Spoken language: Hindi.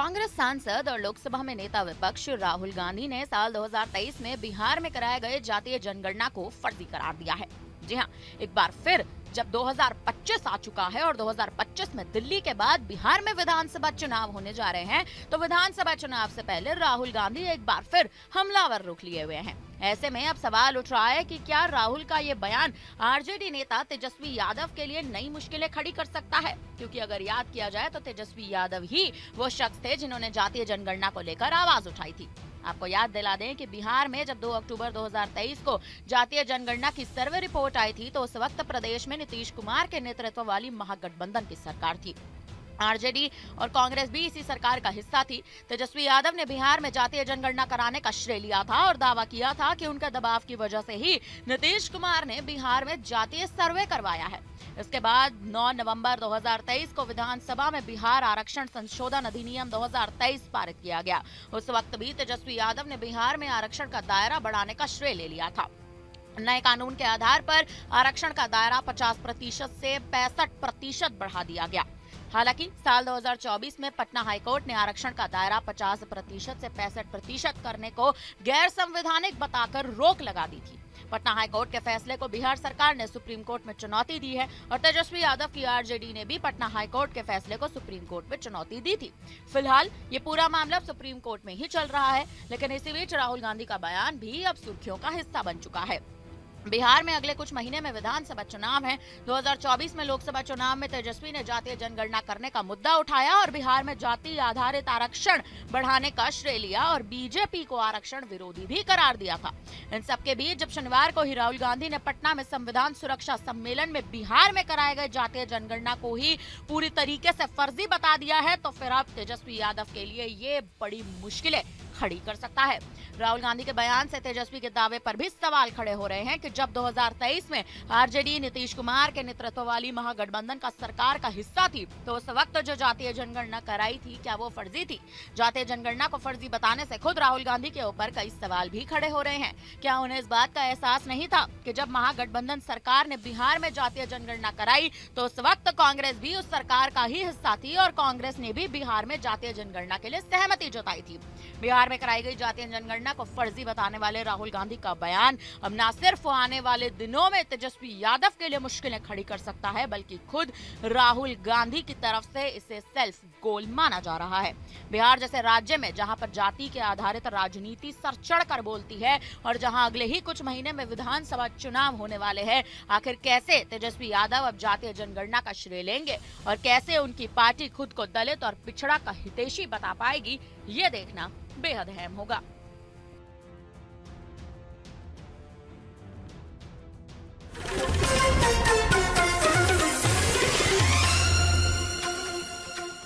कांग्रेस सांसद और लोकसभा में नेता विपक्ष राहुल गांधी ने साल 2023 में बिहार में कराए गए जातीय जनगणना को फर्जी करार दिया है। जी हां, एक बार फिर जब 2025 आ चुका है और 2025 में दिल्ली के बाद बिहार में विधानसभा चुनाव होने जा रहे हैं, तो विधानसभा चुनाव से पहले राहुल गांधी एक बार फिर हमलावर रुख लिए हुए हैं। ऐसे में अब सवाल उठ रहा है कि क्या राहुल का ये बयान आरजेडी नेता तेजस्वी यादव के लिए नई मुश्किलें खड़ी कर सकता है? क्योंकि अगर याद किया जाए तो तेजस्वी यादव ही वो शख्स थे जिन्होंने जातीय जनगणना को लेकर आवाज उठाई थी। आपको याद दिला दें कि बिहार में जब 2 अक्टूबर 2023 को जातीय जनगणना की सर्वे रिपोर्ट आई थी, तो उस वक्त प्रदेश में नीतीश कुमार के नेतृत्व वाली महागठबंधन की सरकार थी। आरजेडी और कांग्रेस भी इसी सरकार का हिस्सा थी। तेजस्वी यादव ने बिहार में जातीय जनगणना कराने का श्रेय लिया था और दावा किया था कि उनके दबाव की वजह से ही नीतीश कुमार ने बिहार में जातीय सर्वे करवाया है। इसके बाद 9 नवंबर 2023 को विधानसभा में बिहार आरक्षण संशोधन अधिनियम 2023 पारित किया गया। उस वक्त भी तेजस्वी यादव ने बिहार में आरक्षण का दायरा बढ़ाने का श्रेय ले लिया था। नए कानून के आधार पर आरक्षण का दायरा 50% से 65% बढ़ा दिया गया। हालांकि साल 2024 में पटना हाईकोर्ट ने आरक्षण का दायरा 50% से 65% करने को गैर संवैधानिक बताकर रोक लगा दी थी। पटना हाईकोर्ट के फैसले को बिहार सरकार ने सुप्रीम कोर्ट में चुनौती दी है और तेजस्वी यादव की आरजेडी ने भी पटना हाईकोर्ट के फैसले को सुप्रीम कोर्ट में चुनौती दी थी। फिलहाल ये पूरा मामला सुप्रीम कोर्ट में ही चल रहा है, लेकिन इसी बीच राहुल गांधी का बयान भी अब सुर्खियों का हिस्सा बन चुका है। बिहार में अगले कुछ महीने में विधानसभा चुनाव है। 2024 में लोकसभा चुनाव में तेजस्वी ने जातीय जनगणना करने का मुद्दा उठाया और बिहार में जाति आधारित आरक्षण बढ़ाने का श्रेय लिया और बीजेपी को आरक्षण विरोधी भी करार दिया था। इन सबके बीच जब शनिवार को ही राहुल गांधी ने पटना में संविधान सुरक्षा सम्मेलन में बिहार में कराए गए जातीय जनगणना को ही पूरी तरीके से फर्जी बता दिया है, तो फिर अब तेजस्वी यादव के लिए ये बड़ी मुश्किलें खड़ी कर सकता है। राहुल गांधी के बयान से तेजस्वी के दावे पर भी सवाल खड़े हो रहे हैं कि जब 2023 में आरजेडी नीतीश कुमार के नेतृत्व वाली महागठबंधन का सरकार का हिस्सा थी, तो उस वक्त जो जातीय जनगणना कराई थी, क्या वो फर्जी थी? जातीय जनगणना को फर्जी बताने से खुद राहुल गांधी के ऊपर कई सवाल भी खड़े हो रहे हैं। क्या उन्हें इस बात का एहसास नहीं था कि जब महागठबंधन सरकार ने बिहार में जातीय जनगणना कराई, तो उस वक्त कांग्रेस भी उस सरकार का ही हिस्सा थी और कांग्रेस ने भी बिहार में जातीय जनगणना के लिए सहमति जताई थी। बिहार में कराई गई जातीय जनगणना को फर्जी बताने वाले राहुल गांधी का बयान अब न सिर्फ आने वाले दिनों में तेजस्वी यादव के लिए मुश्किलें खड़ी कर सकता है, बल्कि खुद राहुल गांधी की तरफ से इसे सेल्फ गोल माना जा रहा है। बिहार जैसे राज्य में जहां पर जाति के आधारित राजनीति सर चढ़कर बोलती है और जहां अगले ही कुछ महीने में विधानसभा चुनाव होने वाले हैं, आखिर कैसे तेजस्वी यादव अब जातीय जनगणना का श्रेय लेंगे और कैसे उनकी पार्टी खुद को दलित और पिछड़ा का हितैषी बता पाएगी, ये देखना बेहद अहम होगा।